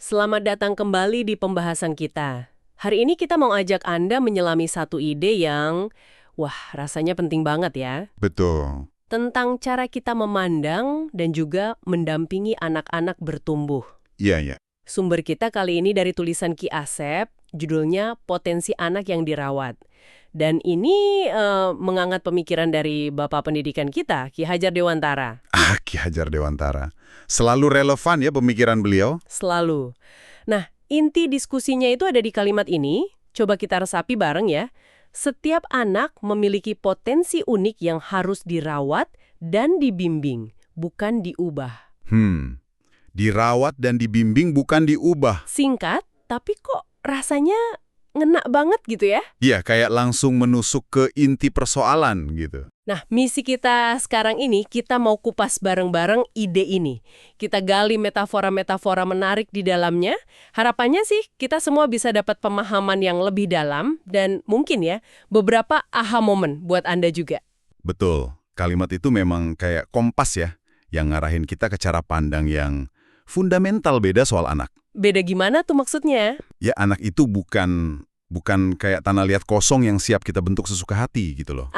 Selamat datang kembali di pembahasan kita. Hari ini kita mau ajak Anda menyelami satu ide yang, wah, rasanya penting banget ya. Betul. Tentang cara kita memandang dan juga mendampingi anak-anak bertumbuh. Iya, iya. Sumber kita kali ini dari tulisan Ki Asep, judulnya Potensi Anak yang Dirawat. Dan ini mengangkat pemikiran dari Bapak Pendidikan kita, Ki Hajar Dewantara. Ki Hajar Dewantara. Selalu relevan ya pemikiran beliau. Selalu. Nah, inti diskusinya itu ada di kalimat ini. Coba kita resapi bareng ya. Setiap anak memiliki potensi unik yang harus dirawat dan dibimbing, bukan diubah. Dirawat dan dibimbing bukan diubah. Singkat, tapi kok rasanya ngena banget gitu ya? Iya, kayak langsung menusuk ke inti persoalan gitu. Nah, misi kita sekarang ini, kita mau kupas bareng-bareng ide ini. Kita gali metafora-metafora menarik di dalamnya. Harapannya sih kita semua bisa dapat pemahaman yang lebih dalam dan mungkin ya, beberapa aha moment buat Anda juga. Betul. Kalimat itu memang kayak kompas ya, yang ngarahin kita ke cara pandang yang fundamental beda soal anak. Beda gimana tuh maksudnya? Ya, anak itu bukan kayak tanah liat kosong yang siap kita bentuk sesuka hati gitu loh.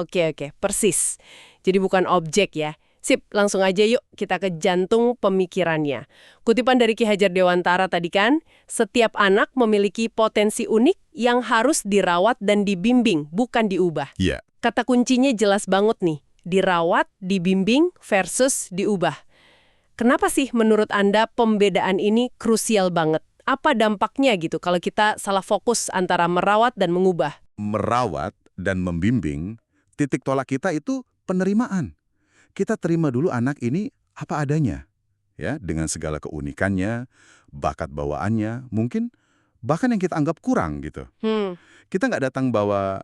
Oke. Persis. Jadi bukan objek ya. Sip, langsung aja yuk kita ke jantung pemikirannya. Kutipan dari Ki Hajar Dewantara tadi kan, setiap anak memiliki potensi unik yang harus dirawat dan dibimbing, bukan diubah. Iya. Kata kuncinya jelas banget nih, dirawat, dibimbing versus diubah. Kenapa sih menurut Anda pembedaan ini krusial banget? Apa dampaknya gitu kalau kita salah fokus antara merawat dan mengubah? Merawat dan membimbing, titik tolak kita itu penerimaan. Kita terima dulu anak ini apa adanya, ya, dengan segala keunikannya, bakat bawaannya, mungkin bahkan yang kita anggap kurang gitu. Kita nggak datang bawa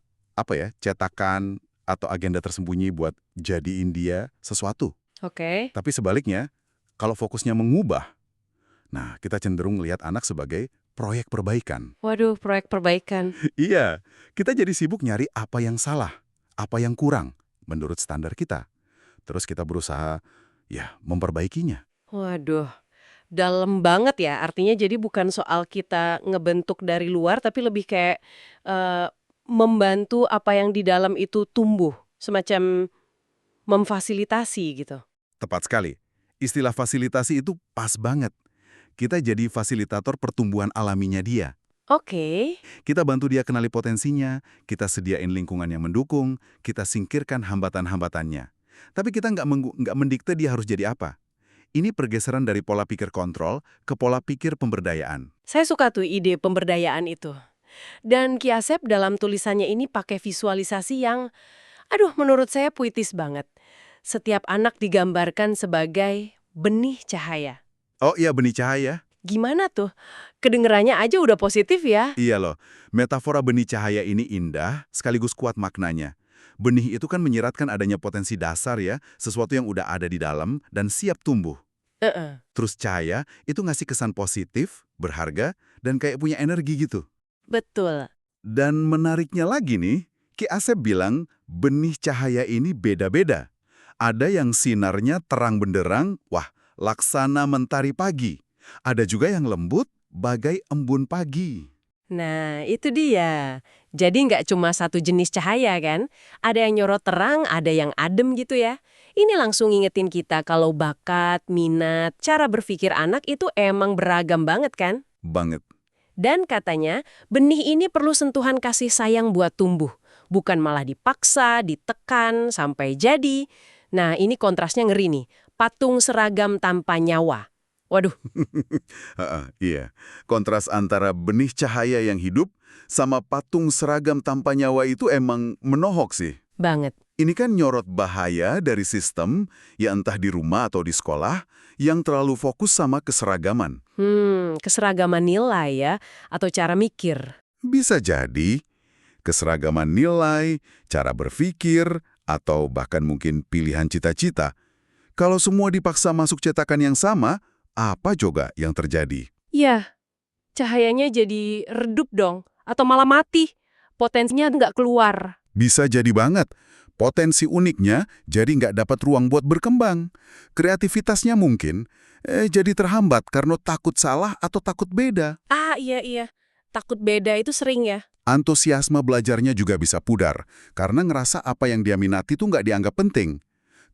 cetakan atau agenda tersembunyi buat jadiin dia sesuatu. Oke. Tapi sebaliknya, kalau fokusnya mengubah, nah kita cenderung melihat anak sebagai proyek perbaikan. Waduh, proyek perbaikan. Iya, kita jadi sibuk nyari apa yang salah, apa yang kurang menurut standar kita. Terus kita berusaha, memperbaikinya. Waduh, dalam banget ya. Artinya jadi bukan soal kita ngebentuk dari luar, tapi lebih kayak membantu apa yang di dalam itu tumbuh. Semacam memfasilitasi gitu. Tepat sekali. Istilah fasilitasi itu pas banget. Kita jadi fasilitator pertumbuhan alaminya dia. Oke. Kita bantu dia kenali potensinya, kita sediain lingkungan yang mendukung, kita singkirkan hambatan-hambatannya. Tapi kita nggak mendikte dia harus jadi apa. Ini pergeseran dari pola pikir kontrol ke pola pikir pemberdayaan. Saya suka tuh ide pemberdayaan itu. Dan Ki Asep dalam tulisannya ini pakai visualisasi yang, menurut saya puitis banget. Setiap anak digambarkan sebagai benih cahaya. Oh iya, benih cahaya. Gimana tuh? Kedengerannya aja udah positif ya. Iya loh, metafora benih cahaya ini indah sekaligus kuat maknanya. Benih itu kan menyiratkan adanya potensi dasar ya, sesuatu yang udah ada di dalam dan siap tumbuh. Terus cahaya itu ngasih kesan positif, berharga, dan kayak punya energi gitu. Betul. Dan menariknya lagi nih, Ki Asep bilang benih cahaya ini beda-beda. Ada yang sinarnya terang benderang, wah, laksana mentari pagi. Ada juga yang lembut, bagai embun pagi. Nah, itu dia. Jadi nggak cuma satu jenis cahaya kan? Ada yang nyorot terang, ada yang adem gitu ya. Ini langsung ngingetin kita kalau bakat, minat, cara berpikir anak itu emang beragam banget kan? Banget. Dan katanya, benih ini perlu sentuhan kasih sayang buat tumbuh. Bukan malah dipaksa, ditekan, sampai jadi. Nah, ini kontrasnya ngeri nih. Patung seragam tanpa nyawa. Waduh. Iya, kontras antara benih cahaya yang hidup sama patung seragam tanpa nyawa itu emang menohok sih. Banget. Ini kan nyorot bahaya dari sistem, ya entah di rumah atau di sekolah, yang terlalu fokus sama keseragaman. Keseragaman nilai ya, atau cara mikir. Bisa jadi keseragaman nilai, cara berpikir, atau bahkan mungkin pilihan cita-cita. Kalau semua dipaksa masuk cetakan yang sama, apa juga yang terjadi? Ya, cahayanya jadi redup dong, atau malah mati. Potensinya nggak keluar. Bisa jadi banget. Potensi uniknya jadi nggak dapat ruang buat berkembang. Kreativitasnya mungkin jadi terhambat karena takut salah atau takut beda. Ah, iya. Takut beda itu sering ya. Antusiasme belajarnya juga bisa pudar karena ngerasa apa yang dia minati itu nggak dianggap penting.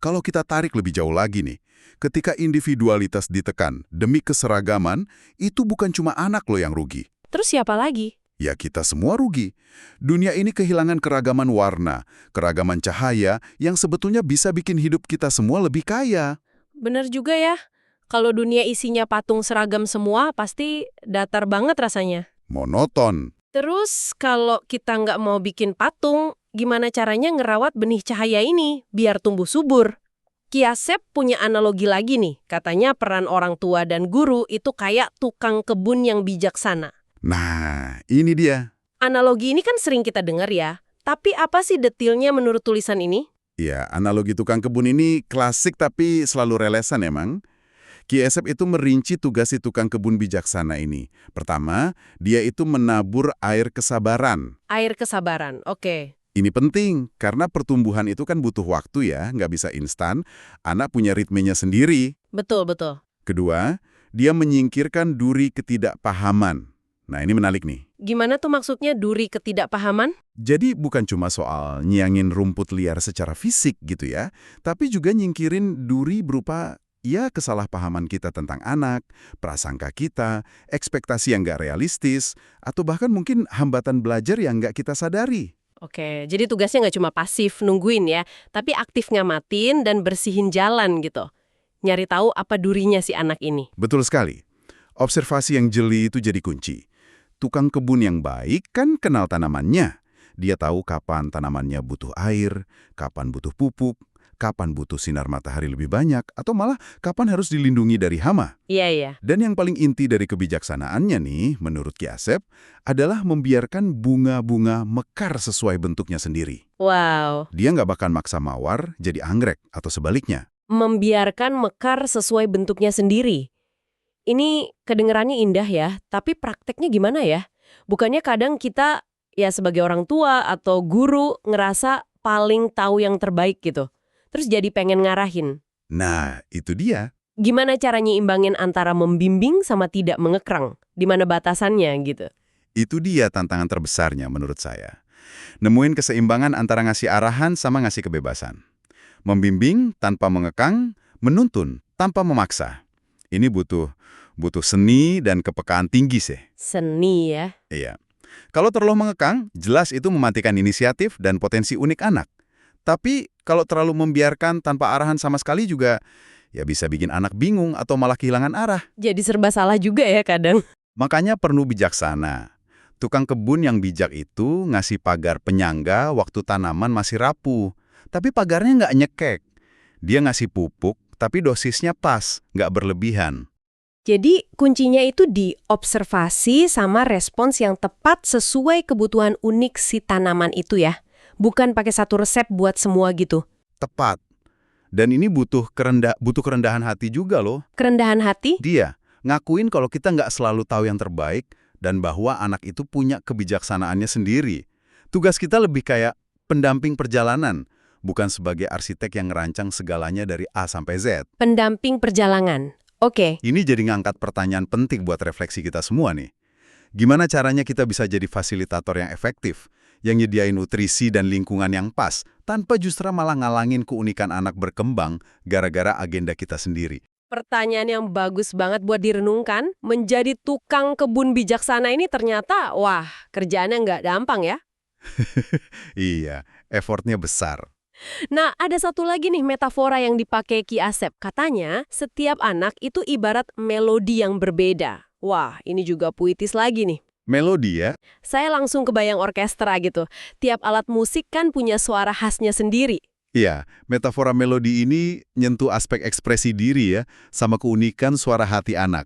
Kalau kita tarik lebih jauh lagi nih, ketika individualitas ditekan demi keseragaman, itu bukan cuma anak lo yang rugi. Terus siapa lagi? Ya kita semua rugi. Dunia ini kehilangan keragaman warna, keragaman cahaya yang sebetulnya bisa bikin hidup kita semua lebih kaya. Bener juga ya. Kalau dunia isinya patung seragam semua, pasti datar banget rasanya. Monoton. Terus kalau kita nggak mau bikin patung, gimana caranya ngerawat benih cahaya ini biar tumbuh subur? Ki Asep punya analogi lagi nih. Katanya peran orang tua dan guru itu kayak tukang kebun yang bijaksana. Nah, ini dia. Analogi ini kan sering kita dengar ya. Tapi apa sih detailnya menurut tulisan ini? Ya, analogi tukang kebun ini klasik tapi selalu relevan emang. Ki Asep itu merinci tugas si tukang kebun bijaksana ini. Pertama, dia itu menabur air kesabaran. Air kesabaran, oke. Ini penting, karena pertumbuhan itu kan butuh waktu ya, nggak bisa instan. Anak punya ritmenya sendiri. Betul. Kedua, dia menyingkirkan duri ketidakpahaman. Nah, ini menarik nih. Gimana tuh maksudnya duri ketidakpahaman? Jadi bukan cuma soal nyiangin rumput liar secara fisik gitu ya, tapi juga nyingkirin duri berupa kesalahpahaman kita tentang anak, prasangka kita, ekspektasi yang nggak realistis, atau bahkan mungkin hambatan belajar yang nggak kita sadari. Oke, jadi tugasnya nggak cuma pasif nungguin ya, tapi aktif ngamatin dan bersihin jalan gitu. Nyari tahu apa durinya si anak ini. Betul sekali. Observasi yang jeli itu jadi kunci. Tukang kebun yang baik kan kenal tanamannya. Dia tahu kapan tanamannya butuh air, kapan butuh pupuk, kapan butuh sinar matahari lebih banyak, atau malah kapan harus dilindungi dari hama. Iya. Dan yang paling inti dari kebijaksanaannya nih, menurut Ki Asep, adalah membiarkan bunga-bunga mekar sesuai bentuknya sendiri. Wow. Dia nggak bakal maksa mawar jadi anggrek atau sebaliknya. Membiarkan mekar sesuai bentuknya sendiri. Ini kedengerannya indah ya, tapi prakteknya gimana ya? Bukannya kadang kita ya sebagai orang tua atau guru ngerasa paling tahu yang terbaik gitu. Terus jadi pengen ngarahin. Nah, itu dia. Gimana caranya imbangin antara membimbing sama tidak mengekrang? Di mana batasannya gitu? Itu dia tantangan terbesarnya menurut saya. Nemuin keseimbangan antara ngasih arahan sama ngasih kebebasan. Membimbing tanpa mengekang, menuntun tanpa memaksa. Ini butuh seni dan kepekaan tinggi sih. Seni ya. Iya. Kalau terlalu mengekang, jelas itu mematikan inisiatif dan potensi unik anak. Tapi kalau terlalu membiarkan tanpa arahan sama sekali juga, ya bisa bikin anak bingung atau malah kehilangan arah. Jadi serba salah juga ya kadang. Makanya perlu bijaksana. Tukang kebun yang bijak itu ngasih pagar penyangga waktu tanaman masih rapuh. Tapi pagarnya nggak nyekek. Dia ngasih pupuk, tapi dosisnya pas, nggak berlebihan. Jadi kuncinya itu di observasi sama respons yang tepat sesuai kebutuhan unik si tanaman itu ya. Bukan pakai satu resep buat semua gitu. Tepat. Dan ini butuh kerendahan hati juga loh. Kerendahan hati? Dia ngakuin kalau kita nggak selalu tahu yang terbaik dan bahwa anak itu punya kebijaksanaannya sendiri. Tugas kita lebih kayak pendamping perjalanan, bukan sebagai arsitek yang ngerancang segalanya dari A sampai Z. Pendamping perjalanan. Oke. Ini jadi ngangkat pertanyaan penting buat refleksi kita semua nih. Gimana caranya kita bisa jadi fasilitator yang efektif, yang nyediain nutrisi dan lingkungan yang pas, tanpa justru malah ngalangin keunikan anak berkembang gara-gara agenda kita sendiri. Pertanyaan yang bagus banget buat direnungkan. Menjadi tukang kebun bijaksana ini ternyata, wah, kerjaannya nggak gampang ya. Iya, effortnya besar. Nah, ada satu lagi nih metafora yang dipakai Ki Asep. Katanya, setiap anak itu ibarat melodi yang berbeda. Wah, ini juga puitis lagi nih. Melodi ya? Saya langsung kebayang orkestra gitu. Tiap alat musik kan punya suara khasnya sendiri. Iya, metafora melodi ini nyentuh aspek ekspresi diri ya, sama keunikan suara hati anak.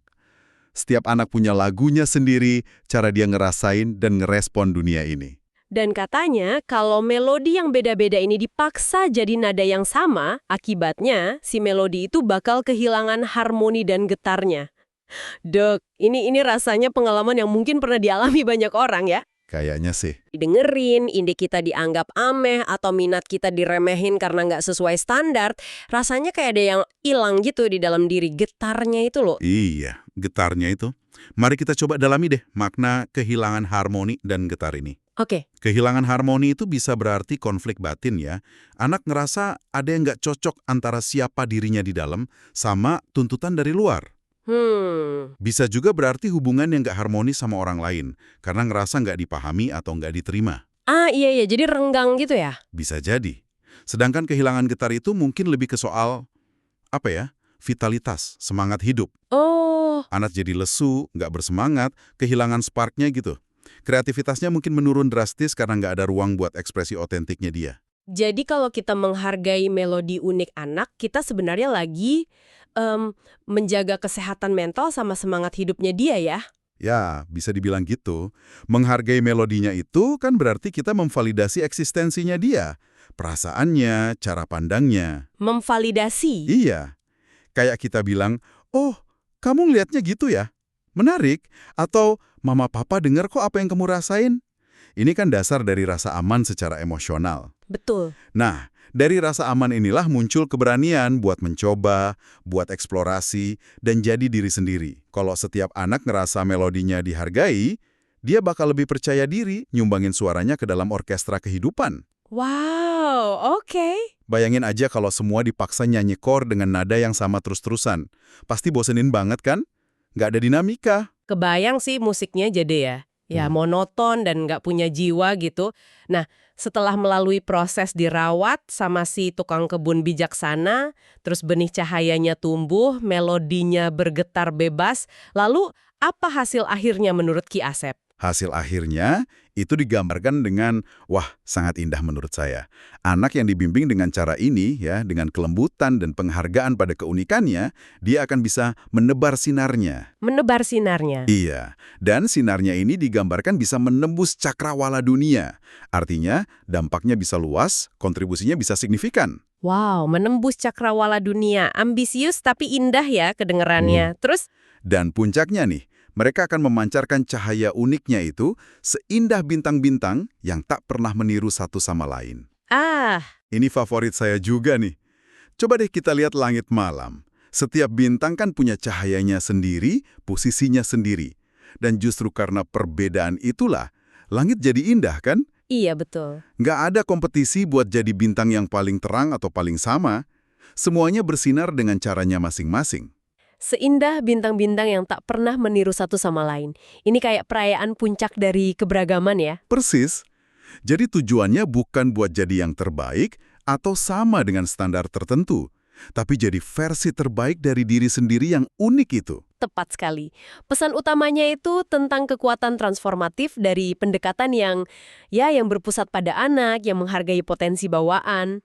Setiap anak punya lagunya sendiri, cara dia ngerasain dan ngerespon dunia ini. Dan katanya, kalau melodi yang beda-beda ini dipaksa jadi nada yang sama, akibatnya si melodi itu bakal kehilangan harmoni dan getarnya. Dek, ini rasanya pengalaman yang mungkin pernah dialami banyak orang ya. Kayaknya sih. Didengerin, ide kita dianggap aneh, atau minat kita diremehin karena nggak sesuai standar, rasanya kayak ada yang hilang gitu di dalam diri, getarnya itu loh. Iya, getarnya itu. Mari kita coba dalami deh makna kehilangan harmoni dan getar ini. Oke, Kehilangan harmoni itu bisa berarti konflik batin ya. Anak ngerasa ada yang nggak cocok antara siapa dirinya di dalam sama tuntutan dari luar. Bisa juga berarti hubungan yang nggak harmonis sama orang lain, karena ngerasa nggak dipahami atau nggak diterima. iya, jadi renggang gitu ya? Bisa jadi. Sedangkan kehilangan getar itu mungkin lebih ke soal, vitalitas, semangat hidup. Oh, Anak jadi lesu, nggak bersemangat, kehilangan sparknya gitu. Kreativitasnya mungkin menurun drastis karena nggak ada ruang buat ekspresi otentiknya dia. jadi kalau kita menghargai melodi unik anak, kita sebenarnya lagi menjaga kesehatan mental sama semangat hidupnya dia ya? Ya, bisa dibilang gitu. Menghargai melodinya itu kan berarti kita memvalidasi eksistensinya dia. Perasaannya, cara pandangnya. Memvalidasi. Iya. Kayak kita bilang, oh, kamu ngelihatnya gitu ya? Menarik. Atau, mama papa dengar kok apa yang kamu rasain? Ini kan dasar dari rasa aman secara emosional. Betul. Nah, dari rasa aman inilah muncul keberanian buat mencoba, buat eksplorasi, dan jadi diri sendiri. Kalau setiap anak ngerasa melodinya dihargai, dia bakal lebih percaya diri nyumbangin suaranya ke dalam orkestra kehidupan. Wow, oke. Bayangin aja kalau semua dipaksa nyanyi chord dengan nada yang sama terus-terusan. Pasti bosenin banget kan? Nggak ada dinamika. Kebayang sih musiknya jadi ya. Ya monoton dan nggak punya jiwa gitu. Nah, setelah melalui proses dirawat sama si tukang kebun bijaksana, terus benih cahayanya tumbuh, melodinya bergetar bebas, lalu apa hasil akhirnya menurut Ki Asep? Hasil akhirnya itu digambarkan dengan, wah, sangat indah menurut saya. Anak yang dibimbing dengan cara ini, ya, dengan kelembutan dan penghargaan pada keunikannya, dia akan bisa menebar sinarnya. Menebar sinarnya. Iya, dan sinarnya ini digambarkan bisa menembus cakrawala dunia. Artinya, dampaknya bisa luas, kontribusinya bisa signifikan. Wow, menembus cakrawala dunia. Ambisius tapi indah ya kedengerannya. Terus? Dan puncaknya nih, mereka akan memancarkan cahaya uniknya itu seindah bintang-bintang yang tak pernah meniru satu sama lain. Ini favorit saya juga nih. Coba deh kita lihat langit malam. Setiap bintang kan punya cahayanya sendiri, posisinya sendiri. Dan justru karena perbedaan itulah, langit jadi indah kan? Iya, betul. Nggak ada kompetisi buat jadi bintang yang paling terang atau paling sama. Semuanya bersinar dengan caranya masing-masing. Seindah bintang-bintang yang tak pernah meniru satu sama lain. Ini kayak perayaan puncak dari keberagaman ya? Persis. Jadi tujuannya bukan buat jadi yang terbaik atau sama dengan standar tertentu, tapi jadi versi terbaik dari diri sendiri yang unik itu. Tepat sekali. Pesan utamanya itu tentang kekuatan transformatif dari pendekatan yang berpusat pada anak, yang menghargai potensi bawaan.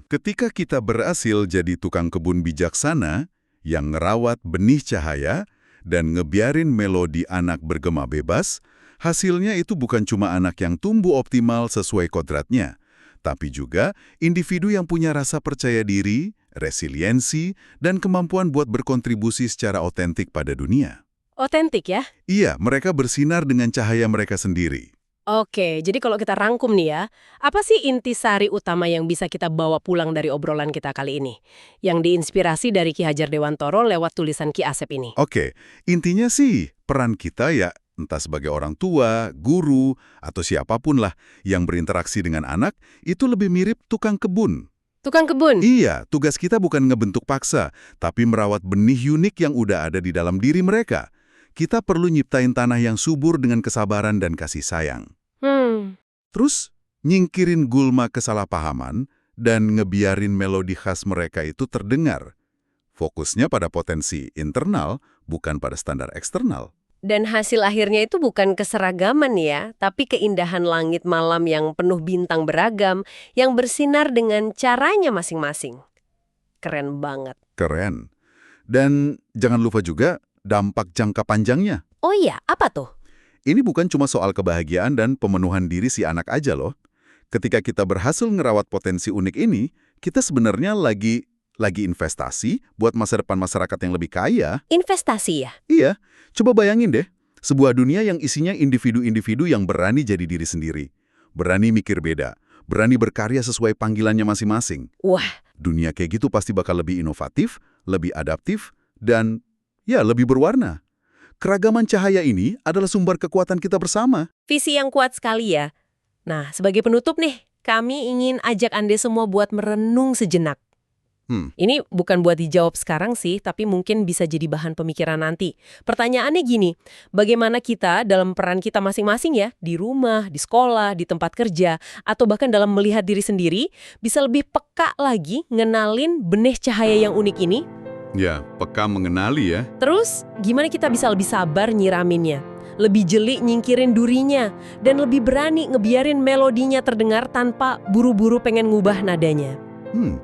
Ketika kita berhasil jadi tukang kebun bijaksana, yang ngerawat benih cahaya dan ngebiarin melodi anak bergema bebas, hasilnya itu bukan cuma anak yang tumbuh optimal sesuai kodratnya, tapi juga individu yang punya rasa percaya diri, resiliensi, dan kemampuan buat berkontribusi secara otentik pada dunia. Otentik ya? Iya, mereka bersinar dengan cahaya mereka sendiri. Oke, jadi kalau kita rangkum nih ya, apa sih intisari utama yang bisa kita bawa pulang dari obrolan kita kali ini? Yang diinspirasi dari Ki Hajar Dewantoro lewat tulisan Ki Asep ini. Oke, intinya sih peran kita ya, entah sebagai orang tua, guru, atau siapapun lah yang berinteraksi dengan anak, itu lebih mirip tukang kebun. Tukang kebun? Iya, tugas kita bukan ngebentuk paksa, tapi merawat benih unik yang udah ada di dalam diri mereka. Kita perlu nyiptain tanah yang subur dengan kesabaran dan kasih sayang. Terus, nyingkirin gulma kesalahpahaman dan ngebiarin melodi khas mereka itu terdengar. Fokusnya pada potensi internal, bukan pada standar eksternal. Dan hasil akhirnya itu bukan keseragaman ya, tapi keindahan langit malam yang penuh bintang beragam, yang bersinar dengan caranya masing-masing. Keren banget. Keren. Dan jangan lupa juga dampak jangka panjangnya. Oh iya, apa tuh? Ini bukan cuma soal kebahagiaan dan pemenuhan diri si anak aja loh. Ketika kita berhasil ngerawat potensi unik ini, kita sebenarnya lagi investasi buat masa depan masyarakat yang lebih kaya. Investasi ya? Iya, coba bayangin deh. Sebuah dunia yang isinya individu-individu yang berani jadi diri sendiri, berani mikir beda, berani berkarya sesuai panggilannya masing-masing. Wah, Dunia kayak gitu pasti bakal lebih inovatif, lebih adaptif, dan ya lebih berwarna. Keragaman cahaya ini adalah sumber kekuatan kita bersama. visi yang kuat sekali ya. Nah, sebagai penutup nih, kami ingin ajak Anda semua buat merenung sejenak. Ini bukan buat dijawab sekarang sih, tapi mungkin bisa jadi bahan pemikiran nanti. Pertanyaannya gini, bagaimana kita dalam peran kita masing-masing ya, di rumah, di sekolah, di tempat kerja, atau bahkan dalam melihat diri sendiri, bisa lebih peka lagi ngenalin benih cahaya yang unik ini? Ya, peka mengenali ya. Terus, gimana kita bisa lebih sabar nyiraminnya? Lebih jeli nyingkirin durinya, dan lebih berani ngebiarin melodinya terdengar tanpa buru-buru pengen ngubah nadanya.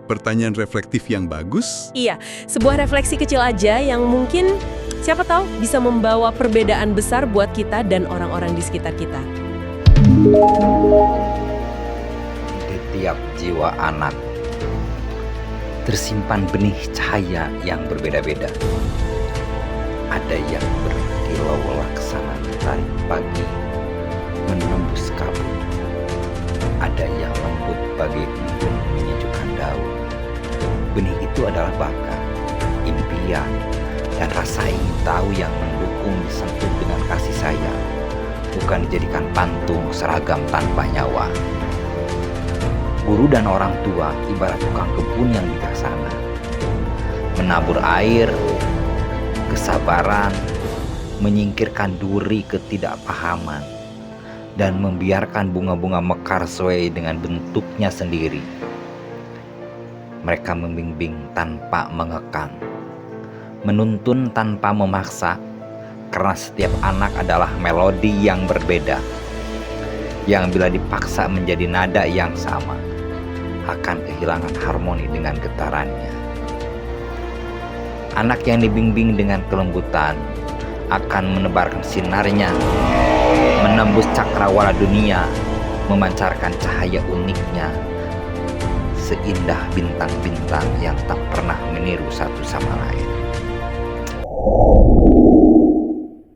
Pertanyaan reflektif yang bagus. Iya, sebuah refleksi kecil aja yang mungkin, siapa tahu, bisa membawa perbedaan besar buat kita dan orang-orang di sekitar kita. Di tiap jiwa anak tersimpan benih cahaya yang berbeda-beda. Ada yang berkilau laksana tarik pagi menembus kabut. Ada yang lembut bagi embun menyejukkan daun. Benih itu adalah bakat, impian, dan rasa ingin tahu yang mendukung disentuh dengan kasih sayang, bukan dijadikan pantung seragam tanpa nyawa. Guru dan orang tua ibarat tukang kebun yang bijaksana, menabur air, kesabaran, menyingkirkan duri ketidakpahaman, dan membiarkan bunga-bunga mekar sesuai dengan bentuknya sendiri. Mereka membimbing tanpa mengekang, menuntun tanpa memaksa, karena setiap anak adalah melodi yang berbeda, yang bila dipaksa menjadi nada yang sama, akan kehilangan harmoni dengan getarannya. Anak yang dibimbing dengan kelembutan akan menebarkan sinarnya, menembus cakrawala dunia, memancarkan cahaya uniknya, seindah bintang-bintang yang tak pernah meniru satu sama lain.